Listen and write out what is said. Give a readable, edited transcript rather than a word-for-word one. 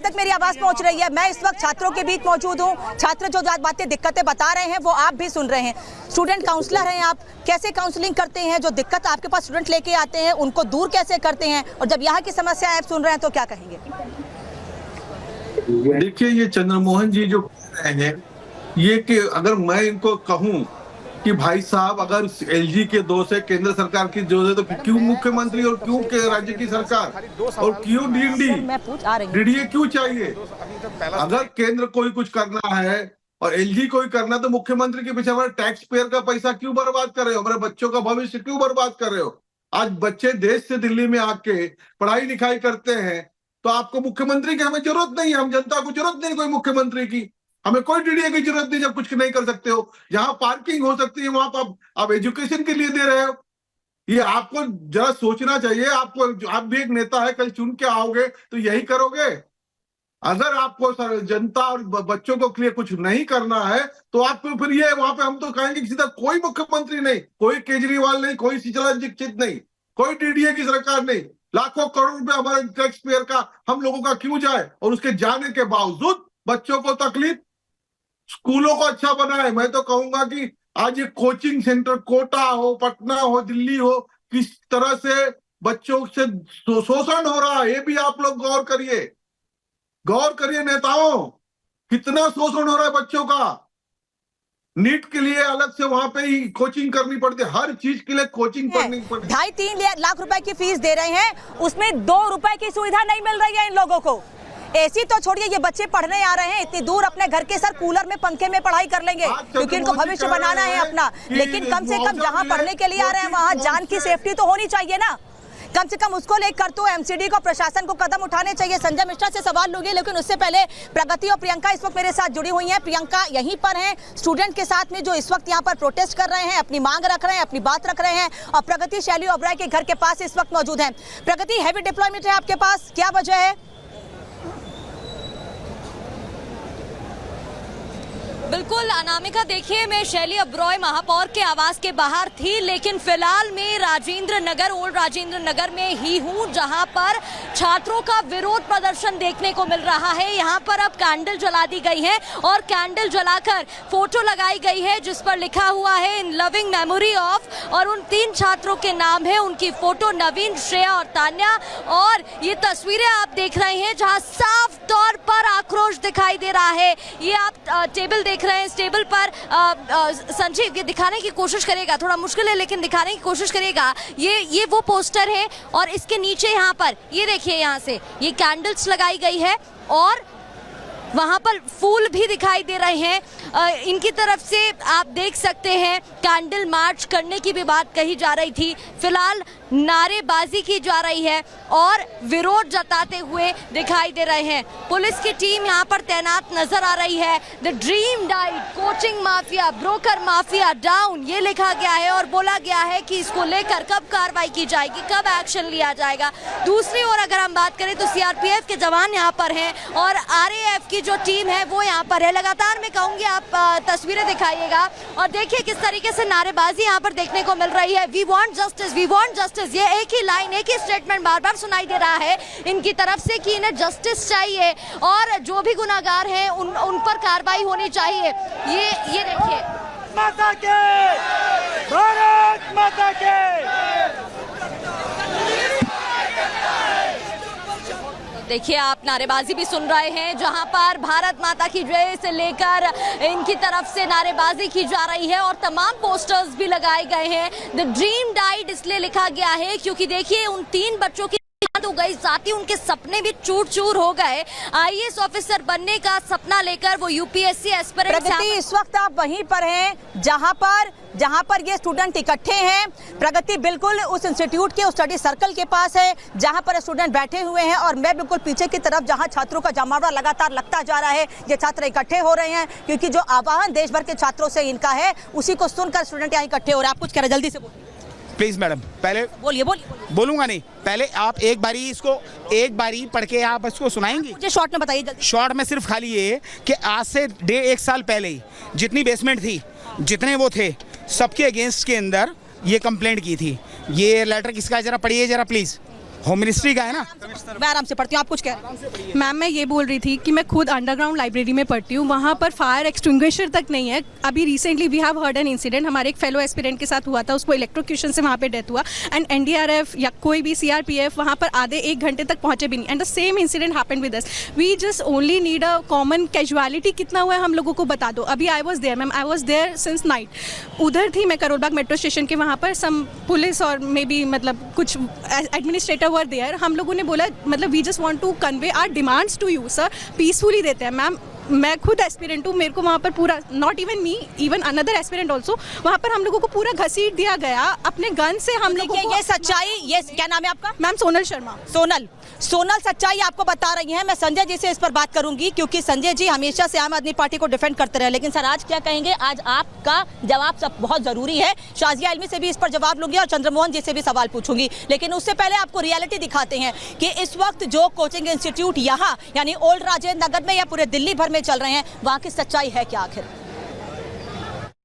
तक मेरी आवाज पहुंच रही है? मैं इस वक्त छात्रों के बीच मौजूद हूं। छात्र जो बातें दिक्कतें बता रहे हैं वो आप भी सुन रहे हैं। स्टूडेंट काउंसलर हैं आप, कैसे काउंसलिंग करते हैं? जो दिक्कत आपके पास स्टूडेंट लेके आते हैं उनको दूर कैसे करते हैं? और जब यहाँ की समस्या आप सुन रहे हैं तो क्या कहेंगे? देखिए, ये चंद्रमोहन जी जो कह रहे हैं, ये कि अगर मैं इनको कहूं कि भाई साहब अगर एलजी के दोष है, केंद्र सरकार की दोष है, तो क्यों मुख्यमंत्री और क्यों के राज्य की सरकार और क्यों डीडीए क्यों चाहिए? अगर केंद्र कोई कुछ करना है और एलजी कोई करना, तो मुख्यमंत्री के पीछे हमारे टैक्स पेयर का पैसा क्यों बर्बाद कर रहे हो? हमारे बच्चों का भविष्य क्यों बर्बाद कर रहे हो? आज बच्चे देश से दिल्ली में आके पढ़ाई लिखाई करते हैं, तो आपको मुख्यमंत्री की हमें जरूरत नहीं है, हम जनता को जरूरत नहीं कोई मुख्यमंत्री की, हमें कोई डीडीए की जरूरत नहीं जब कुछ नहीं कर सकते हो। जहां पार्किंग हो सकती है वहां पर आप एजुकेशन के लिए दे रहे हो। ये आपको जरा सोचना चाहिए। आपको, आप भी एक नेता है, कल चुन के आओगे तो यही करोगे? अगर आपको जनता और बच्चों को लिए कुछ नहीं करना है तो आपको फिर ये वहां पे हम तो कहेंगे कि सीधा कोई मुख्यमंत्री नहीं, कोई केजरीवाल नहीं, कोई शीतला दीक्षित नहीं, कोई डीडीए की सरकार नहीं। लाखों करोड़ रुपए हमारे टैक्स पेयर का हम लोगों का क्यों जाए? और उसके जाने के बावजूद बच्चों को तकलीफ, स्कूलों को अच्छा बनाए। मैं तो कहूंगा कि आज ये कोचिंग सेंटर कोटा हो, पटना हो, दिल्ली हो, किस तरह से बच्चों से शोषण हो रहा है, ये भी आप लोग गौर करिए। गौर करिए नेताओं, कितना शोषण हो रहा है बच्चों का। नीट के लिए अलग से वहां पे ही कोचिंग करनी पड़ती है, हर चीज के लिए कोचिंग करनी पड़ती है। 2.5-3 लाख रुपए की फीस दे रहे हैं, उसमें 2 रुपए की सुविधा नहीं मिल रही है इन लोगों को। एसी तो छोड़िए, ये बच्चे पढ़ने आ रहे हैं इतनी दूर, अपने घर के सर कूलर में पंखे में पढ़ाई कर लेंगे क्योंकि इनको भविष्य बनाना है अपना। लेकिन कम से कम जहां पढ़ने के लिए आ रहे हैं वहां जान की सेफ्टी तो होनी चाहिए ना। कम से कम उसको लेकर तो एमसीडी को, प्रशासन को कदम उठाने चाहिए। संजय मिश्रा से सवाल लूंगी, लेकिन उससे पहले प्रगति और प्रियंका इस वक्त मेरे साथ जुड़ी हुई हैं। प्रियंका यहीं पर हैं स्टूडेंट के साथ में, जो इस वक्त यहाँ पर प्रोटेस्ट कर रहे हैं, अपनी मांग रख रहे हैं, अपनी बात रख रहे हैं। और प्रगति शैली ओबराय के घर के पास इस वक्त मौजूद है। प्रगति, हैवी डिप्लॉयमेंट है आपके पास, क्या वजह है? बिल्कुल अनामिका, देखिए मैं शैली ओबराय महापौर के आवास के बाहर थी, लेकिन फिलहाल मैं राजेंद्र नगर, ओल्ड राजेंद्र नगर में ही हूं, जहां पर छात्रों का विरोध प्रदर्शन देखने को मिल रहा है। यहां पर अब कैंडल जला दी गई है और कैंडल जलाकर फोटो लगाई गई है जिस पर लिखा हुआ है इन लविंग मेमोरी ऑफ, और उन 3 छात्रों के नाम है, उनकी फोटो नवीन, श्रेया और तान्या। और ये तस्वीरें आप देख रहे हैं जहां साफ तौर पर आक्रोश दिखाई दे रहा है। ये आप टेबल देख रहे हैं, इस टेबल पर संजीव ये दिखाने की कोशिश करेगा, थोड़ा मुश्किल है लेकिन दिखाने की कोशिश करेगा। ये वो पोस्टर है और इसके नीचे यहाँ पर ये देखिए, यहाँ से ये कैंडल्स लगाई गई है और वहां पर फूल भी दिखाई दे रहे हैं। इनकी तरफ से आप देख सकते हैं कैंडल मार्च करने की भी बात कही जा रही थी। फिलहाल नारेबाजी की जा रही है और विरोध जताते हुए दिखाई दे रहे हैं। पुलिस की टीम यहां पर तैनात नजर आ रही है। The dream diet, coaching mafia, broker mafia down, ये लिखा गया है और बोला गया है कि इसको लेकर कब कार्रवाई की जाएगी, कब एक्शन लिया जाएगा। दूसरी ओर अगर हम बात करें तो सीआरपीएफ के जवान यहाँ पर हैं और आरएएफ की जो टीम है वो यहाँ पर है। लगातार मैं कहूँगी आप तस्वीरें दिखाइएगा और देखिए किस तरीके से नारेबाजी यहाँ पर देखने को मिल रही है। We want justice, we want justice, ये एक ही लाइन, एक ही स्टेटमेंट बार बार सुनाई दे रहा है इनकी तरफ से कि इन्हें जस्टिस चाहिए और जो भी गुनाहगार हैं उन पर कार्रवाई होनी चाहिए। ये देखिए, माता के, भारत माता के। देखिए आप नारेबाजी भी सुन रहे हैं जहां पर भारत माता की जय से लेकर इनकी तरफ से नारेबाजी की जा रही है और तमाम पोस्टर्स भी लगाए गए हैं। द ड्रीम डाइड इसलिए लिखा गया है क्योंकि देखिए उन 3 बच्चों की हो गई, साथ ही उनके सपने भी चूर चूर हो गए। आईएएस ऑफिसर बनने का सपना लेकर वो यूपीएससी एस्पिरेंट। प्रगति, इस वक्त आप वहीं पर हैं जहां पर ये स्टूडेंट इकट्ठे हैं। प्रगति बिल्कुल उस इंस्टीट्यूट के, उस स्टडी सर्कल के पास है जहां पर स्टूडेंट बैठे हुए हैं और मैं बिल्कुल पीछे की तरफ जहां छात्रों का जमावड़ा लगातार लगता जा रहा है। ये छात्र इकट्ठे हो रहे हैं क्योंकि जो आह्वान देश भर के छात्रों से इनका है उसी को सुनकर स्टूडेंट यहाँ इकट्ठे हो रहे हैं। आप कुछ कह रहे, जल्दी से बोलिए। प्लीज मैडम, पहले बोलिए। बोलूंगा नहीं, पहले आप एक बारी पढ़ के आप इसको सुनाएंगी। मुझे शॉर्ट में बताइए। शॉर्ट में सिर्फ खाली ये कि आज से 1 साल पहले ही जितनी बेसमेंट थी, जितने वो थे, सबके अगेंस्ट के अंदर ये कंप्लेंट की थी। ये लेटर किसका है, जरा पढ़िए जरा प्लीज। होम मिनिस्ट्री का है ना। मैं आराम से पढ़ती हूँ, आप कुछ कह रहे हैं? मैम मैं ये बोल रही थी कि मैं खुद अंडरग्राउंड लाइब्रेरी में पढ़ती हूँ, वहाँ पर फायर एक्सटिंग्विशर तक नहीं है। अभी recently we have heard an incident, हमारे एक फेलो एस्पिरेंट के साथ हुआ था, उसको इलेक्ट्रोक्यूशन से वहाँ पे डेथ हुआ एंड NDRF या कोई भी CRPF वहाँ पर आधे 1 घंटे तक पहुँचे भी नहीं and the same incident happened with us. We just only need a common casualty कितना हुआ है हम लोगों को बता दो। अभी I was there ma'am, I was there since night, उधर थी मैं करोल बाग मेट्रो स्टेशन के वहाँ पर। सम पुलिस और मे बी मतलब कुछ एडमिनिस्ट्रेटर वर देयर। हम लोगों ने बोला मतलब we just want to convey our demands to you sir, peacefully देते हैं। मैम मैं खुद एस्पिरेंट हूँ, मेरे को वहाँ पर पूरा, not even me, even another aspirant also, वहाँ पर हम लोगों को पूरा घसीट दिया गया अपने गन से। हम लोगों को ये सच्चाई, ये क्या नाम है आपका? मैम सोनल शर्मा। सोनल सच्चाई आपको बता रही हैं। मैं संजय जी से इस पर बात करूंगी क्योंकि संजय जी हमेशा से आम आदमी पार्टी को डिफेंड करते रहे, लेकिन सर आज क्या कहेंगे? आज आपका जवाब सब बहुत जरूरी है। शाजिया इल्मी से भी इस पर जवाब लूंगी और चंद्रमोहन जी से भी सवाल पूछूंगी, लेकिन उससे पहले आपको रियलिटी दिखाते हैं कि इस वक्त जो कोचिंग इंस्टीट्यूट यहाँ यानी ओल्ड राजेंद्र नगर में या पूरे दिल्ली भर में चल रहे हैं, वहाँ की सच्चाई है क्या आखिर।